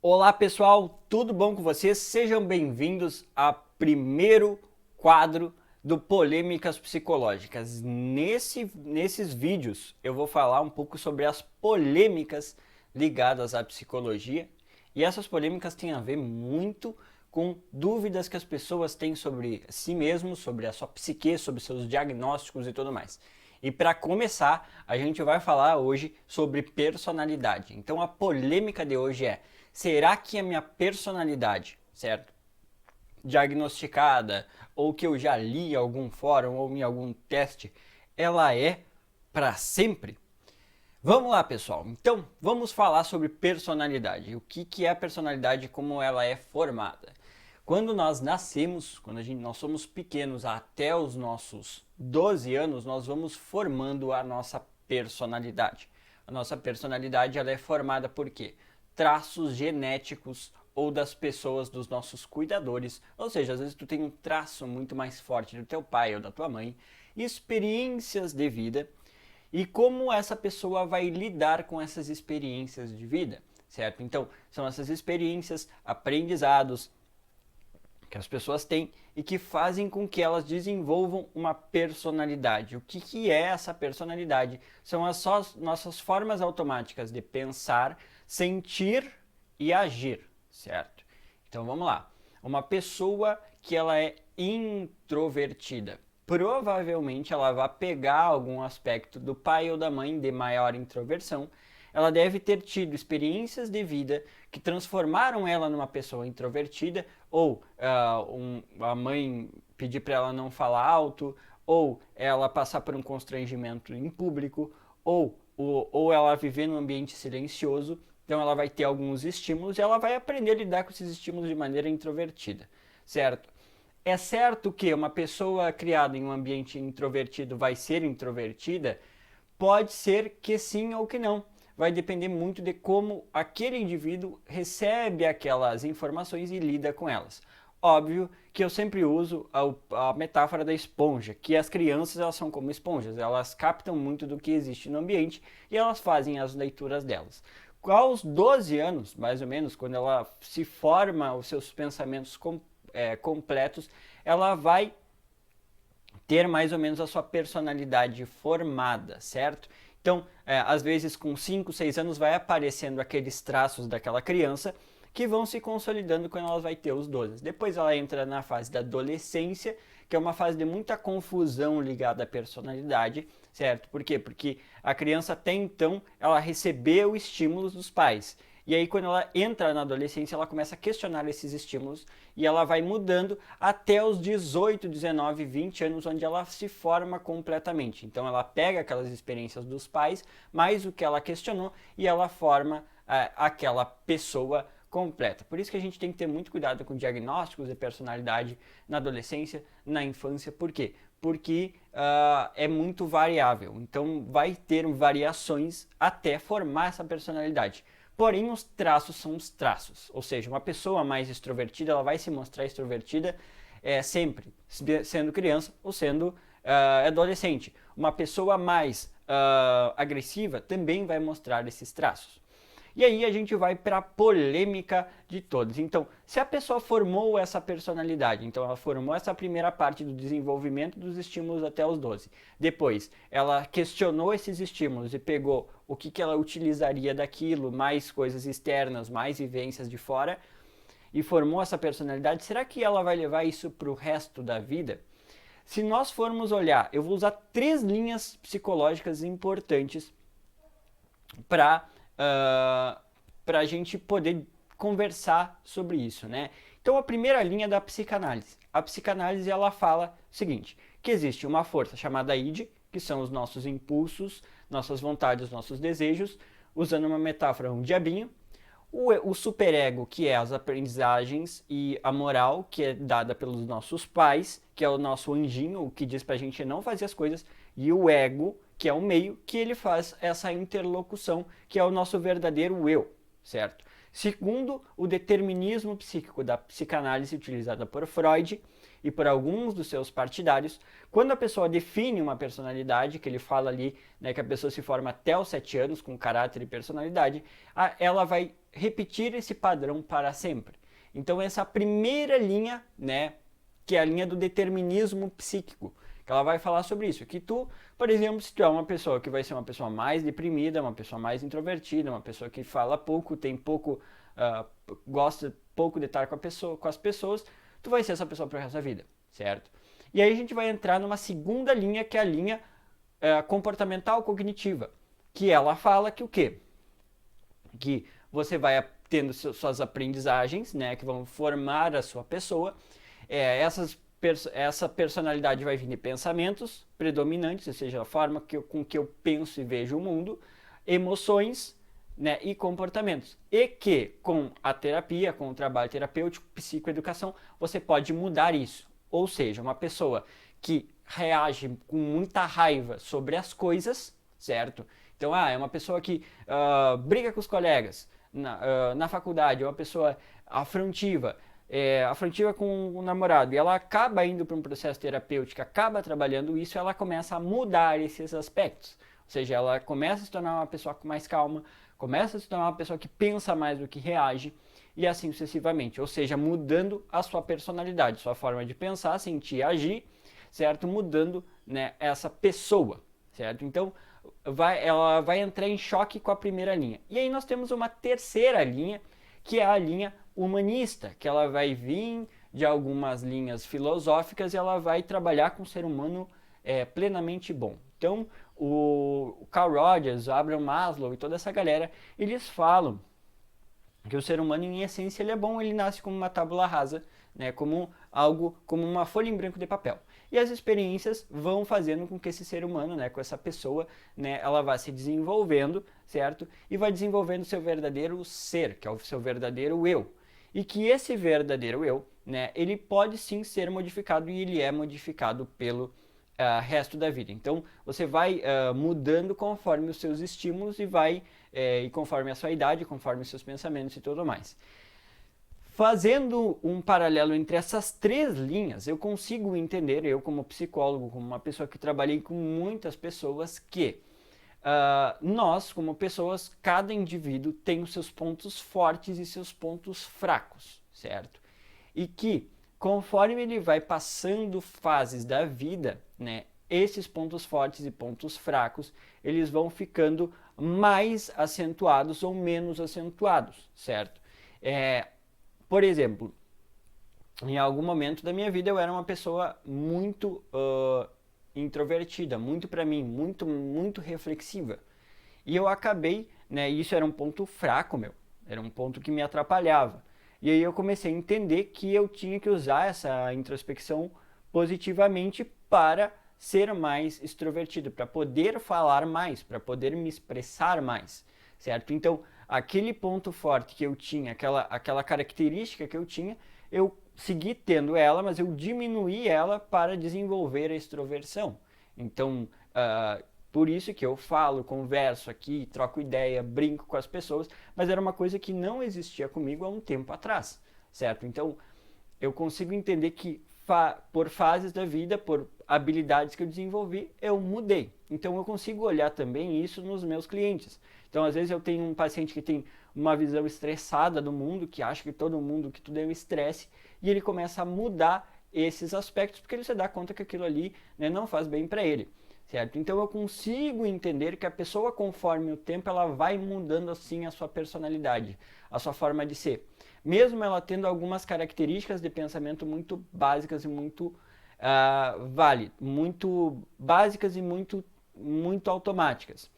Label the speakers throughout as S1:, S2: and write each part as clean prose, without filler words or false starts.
S1: Olá pessoal, tudo bom com vocês? Sejam bem-vindos ao primeiro quadro do Polêmicas Psicológicas. Nesses vídeos eu vou falar um pouco sobre as polêmicas ligadas à psicologia, e essas polêmicas têm a ver muito com dúvidas que as pessoas têm sobre si mesmos, sobre a sua psique, sobre seus diagnósticos e tudo mais. E para começar, a gente vai falar hoje sobre personalidade. Então a polêmica de hoje é: será que a minha personalidade, certo, diagnosticada, ou que eu já li em algum fórum ou em algum teste, ela é para sempre? Vamos lá, pessoal. Então, vamos falar sobre personalidade. O que é a personalidade e como ela é formada. Quando nós nascemos, nós somos pequenos, até os nossos 12 anos, nós vamos formando a nossa personalidade. A nossa personalidade ela é formada por quê? Traços genéticos ou das pessoas, dos nossos cuidadores. Ou seja, às vezes tu tem um traço muito mais forte do teu pai ou da tua mãe, experiências de vida e como essa pessoa vai lidar com essas experiências de vida, certo? Então, são essas experiências, aprendizados que as pessoas têm e que fazem com que elas desenvolvam uma personalidade. O que é essa personalidade? São as nossas formas automáticas de pensar, sentir e agir, certo? Então vamos lá. Uma pessoa que ela é introvertida, provavelmente ela vai pegar algum aspecto do pai ou da mãe de maior introversão. Ela deve ter tido experiências de vida que transformaram ela numa pessoa introvertida, ou a mãe pedir para ela não falar alto, ou ela passar por um constrangimento em público, ou ela viver num ambiente silencioso. Então ela vai ter alguns estímulos e ela vai aprender a lidar com esses estímulos de maneira introvertida, certo? É certo que uma pessoa criada em um ambiente introvertido vai ser introvertida? Pode ser que sim ou que não. Vai depender muito de como aquele indivíduo recebe aquelas informações e lida com elas. Óbvio que eu sempre uso a metáfora da esponja, que as crianças elas são como esponjas, elas captam muito do que existe no ambiente e elas fazem as leituras delas. Aos 12 anos, mais ou menos, quando ela se forma os seus pensamentos completos, ela vai ter mais ou menos a sua personalidade formada, certo? Então, às vezes com 5, 6 anos vai aparecendo aqueles traços daquela criança que vão se consolidando quando ela vai ter os 12. Depois ela entra na fase da adolescência, que é uma fase de muita confusão ligada à personalidade, certo? Por quê? Porque a criança até então ela recebeu estímulos dos pais. E aí, quando ela entra na adolescência, ela começa a questionar esses estímulos e ela vai mudando até os 18, 19, 20 anos, onde ela se forma completamente. Então, ela pega aquelas experiências dos pais, mais o que ela questionou, e ela forma aquela pessoa completa. Por isso que a gente tem que ter muito cuidado com diagnósticos de personalidade na adolescência, na infância. Por quê? Porque é muito variável. Então, vai ter variações até formar essa personalidade. Porém, os traços são os traços, ou seja, uma pessoa mais extrovertida ela vai se mostrar extrovertida sempre, sendo criança ou sendo adolescente. Uma pessoa mais agressiva também vai mostrar esses traços. E aí a gente vai para a polêmica de todos. Então, se a pessoa formou essa personalidade, então ela formou essa primeira parte do desenvolvimento dos estímulos até os 12. Depois, ela questionou esses estímulos e pegou o que ela utilizaria daquilo, mais coisas externas, mais vivências de fora, e formou essa personalidade. Será que ela vai levar isso para o resto da vida? Se nós formos olhar, eu vou usar 3 linhas psicológicas importantes para a gente poder conversar sobre isso, né? Então a primeira linha é da psicanálise. A psicanálise ela fala o seguinte, que existe uma força chamada id, que são os nossos impulsos, nossas vontades, nossos desejos, usando uma metáfora, um diabinho, o superego, que é as aprendizagens, e a moral, que é dada pelos nossos pais, que é o nosso anjinho, o que diz pra gente não fazer as coisas, e o ego, que é o meio, que ele faz essa interlocução, que é o nosso verdadeiro eu, certo? Segundo o determinismo psíquico da psicanálise utilizada por Freud, e por alguns dos seus partidários. Quando a pessoa define uma personalidade, que ele fala ali, né, que a pessoa se forma até os 7 anos com caráter e personalidade, ela vai repetir esse padrão para sempre. Então essa primeira linha, né, que é a linha do determinismo psíquico, que ela vai falar sobre isso, que tu, por exemplo, se tu é uma pessoa que vai ser uma pessoa mais deprimida, uma pessoa mais introvertida, uma pessoa que fala pouco, tem pouco, gosta pouco de estar com as pessoas, tu vai ser essa pessoa pro resto da vida, certo? E aí a gente vai entrar numa segunda linha, que é a linha comportamental cognitiva, que ela fala que o quê? Que você vai tendo suas aprendizagens, né, que vão formar a sua pessoa, essa personalidade vai vir de pensamentos predominantes, ou seja, a forma com que eu penso e vejo o mundo, emoções, né, e comportamentos. E que com a terapia, com o trabalho terapêutico, psicoeducação, você pode mudar isso. Ou seja, uma pessoa que reage com muita raiva sobre as coisas, certo? Então, é uma pessoa que briga com os colegas na faculdade, é uma pessoa afrontiva, afrontiva com o namorado, e ela acaba indo para um processo terapêutico, acaba trabalhando isso, ela começa a mudar esses aspectos. Ou seja, ela começa a se tornar uma pessoa mais calma, começa a se tornar uma pessoa que pensa mais do que reage, e assim sucessivamente. Ou seja, mudando a sua personalidade, sua forma de pensar, sentir, agir, certo? Mudando, né, essa pessoa, certo? Então, ela vai entrar em choque com a primeira linha. E aí nós temos uma terceira linha, que é a linha humanista, que ela vai vir de algumas linhas filosóficas e ela vai trabalhar com o ser humano plenamente bom. Então, o Carl Rogers, o Abraham Maslow e toda essa galera, eles falam que o ser humano, em essência, ele é bom, ele nasce como uma tábula rasa, né, como uma folha em branco de papel. E as experiências vão fazendo com que esse ser humano, né, com essa pessoa, né, ela vá se desenvolvendo, certo? E vai desenvolvendo o seu verdadeiro ser, que é o seu verdadeiro eu. E que esse verdadeiro eu, né, ele pode sim ser modificado e ele é modificado pelo resto da vida. Então, você vai mudando conforme os seus estímulos e conforme a sua idade, conforme os seus pensamentos e tudo mais. Fazendo um paralelo entre essas três linhas, eu consigo entender, eu como psicólogo, como uma pessoa que trabalhei com muitas pessoas, que nós, como pessoas, cada indivíduo tem os seus pontos fortes e seus pontos fracos, certo? E que, conforme ele vai passando fases da vida, né, esses pontos fortes e pontos fracos, eles vão ficando mais acentuados ou menos acentuados, certo? Por exemplo, em algum momento da minha vida eu era uma pessoa muito introvertida, muito para mim, muito reflexiva. E eu acabei, né, isso era um ponto fraco meu, era um ponto que me atrapalhava. E aí eu comecei a entender que eu tinha que usar essa introspecção positivamente para ser mais extrovertido, para poder falar mais, para poder me expressar mais, certo? Então, aquele ponto forte que eu tinha, aquela característica que eu tinha, eu segui tendo ela, mas eu diminuí ela para desenvolver a extroversão. Então, por isso que eu falo, converso aqui, troco ideia, brinco com as pessoas, mas era uma coisa que não existia comigo há um tempo atrás, certo? Então, eu consigo entender que por fases da vida, por habilidades que eu desenvolvi, eu mudei. Então, eu consigo olhar também isso nos meus clientes. Então, às vezes eu tenho um paciente que tem uma visão estressada do mundo, que acha que que tudo é um estresse, e ele começa a mudar esses aspectos, porque ele se dá conta que aquilo ali, né, não faz bem para ele. Certo? Então eu consigo entender que a pessoa, conforme o tempo, ela vai mudando assim a sua personalidade, a sua forma de ser. Mesmo ela tendo algumas características de pensamento muito básicas e muito muito básicas e muito automáticas.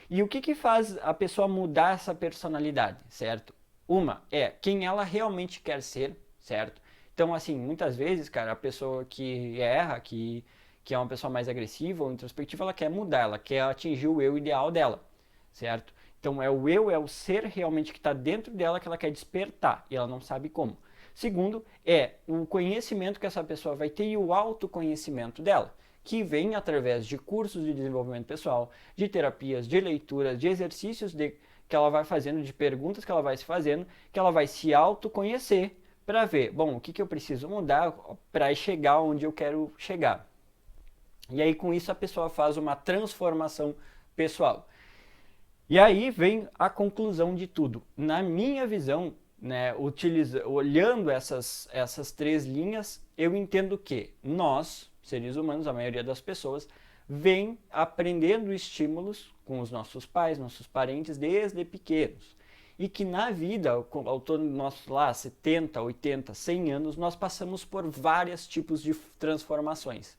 S1: E o que faz a pessoa mudar essa personalidade, certo? Uma é quem ela realmente quer ser, certo? Então, assim, muitas vezes, cara, a pessoa que erra, que é uma pessoa mais agressiva ou introspectiva, ela quer mudar, ela quer atingir o eu ideal dela, certo? Então é o ser realmente que está dentro dela que ela quer despertar e ela não sabe como. Segundo, é o conhecimento que essa pessoa vai ter e o autoconhecimento dela, que vem através de cursos de desenvolvimento pessoal, de terapias, de leituras, de exercícios que ela vai fazendo, de perguntas que ela vai se fazendo, que ela vai se autoconhecer para ver, bom, o que eu preciso mudar para chegar onde eu quero chegar. E aí com isso a pessoa faz uma transformação pessoal. E aí vem a conclusão de tudo. Na minha visão, né, olhando essas 3 linhas, eu entendo que nós, seres humanos, a maioria das pessoas, vem aprendendo estímulos com os nossos pais, nossos parentes, desde pequenos. E que na vida, ao todo dos nossos lá, 70, 80, 100 anos, nós passamos por vários tipos de transformações,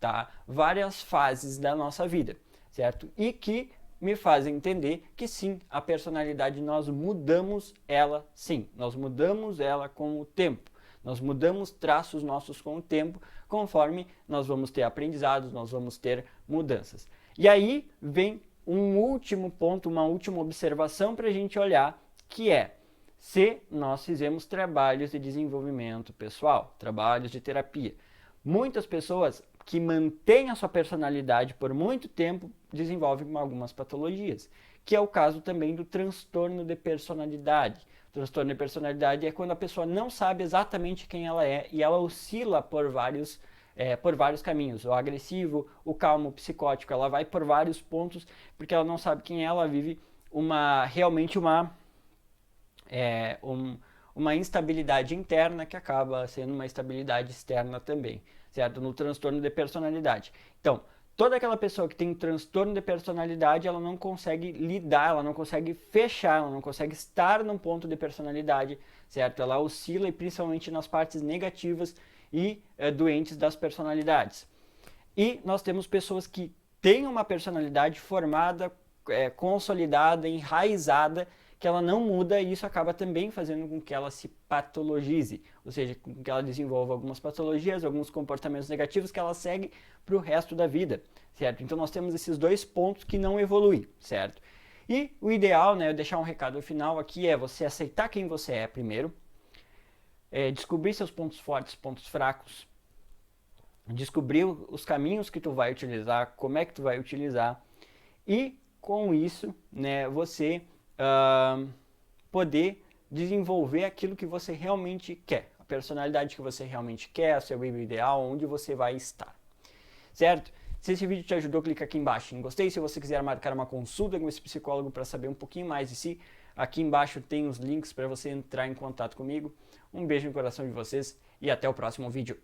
S1: tá? Várias fases da nossa vida, certo? E que me fazem entender que sim, a personalidade nós mudamos ela sim, nós mudamos ela com o tempo, nós mudamos traços nossos com o tempo, conforme nós vamos ter aprendizados, nós vamos ter mudanças. E aí vem um último ponto, uma última observação para a gente olhar, que é se nós fizemos trabalhos de desenvolvimento pessoal, trabalhos de terapia. Muitas pessoas que mantêm a sua personalidade por muito tempo desenvolvem algumas patologias, que é o caso também do transtorno de personalidade. O transtorno de personalidade é quando a pessoa não sabe exatamente quem ela é e ela oscila por vários caminhos, o agressivo, o calmo, o psicótico, ela vai por vários pontos porque ela não sabe quem é, ela vive realmente uma instabilidade interna que acaba sendo uma instabilidade externa também, certo? No transtorno de personalidade. Então, toda aquela pessoa que tem um transtorno de personalidade, ela não consegue lidar, ela não consegue fechar, ela não consegue estar num ponto de personalidade, certo? Ela oscila e principalmente nas partes negativas e doentes das personalidades. E nós temos pessoas que têm uma personalidade formada, consolidada, enraizada, que ela não muda e isso acaba também fazendo com que ela se patologize, ou seja, com que ela desenvolva algumas patologias, alguns comportamentos negativos que ela segue para o resto da vida, certo? Então nós temos esses 2 pontos que não evoluem, certo? E o ideal, né, eu deixar um recado final aqui é você aceitar quem você é primeiro, descobrir seus pontos fortes, pontos fracos, descobrir os caminhos que tu vai utilizar, como é que tu vai utilizar e com isso, né, você poder desenvolver aquilo que você realmente quer, a personalidade que você realmente quer, o seu eu ideal, onde você vai estar, certo? Se esse vídeo te ajudou, clica aqui embaixo em gostei. Se você quiser marcar uma consulta com esse psicólogo para saber um pouquinho mais de si, aqui embaixo tem os links para você entrar em contato comigo. Um beijo no coração de vocês e até o próximo vídeo.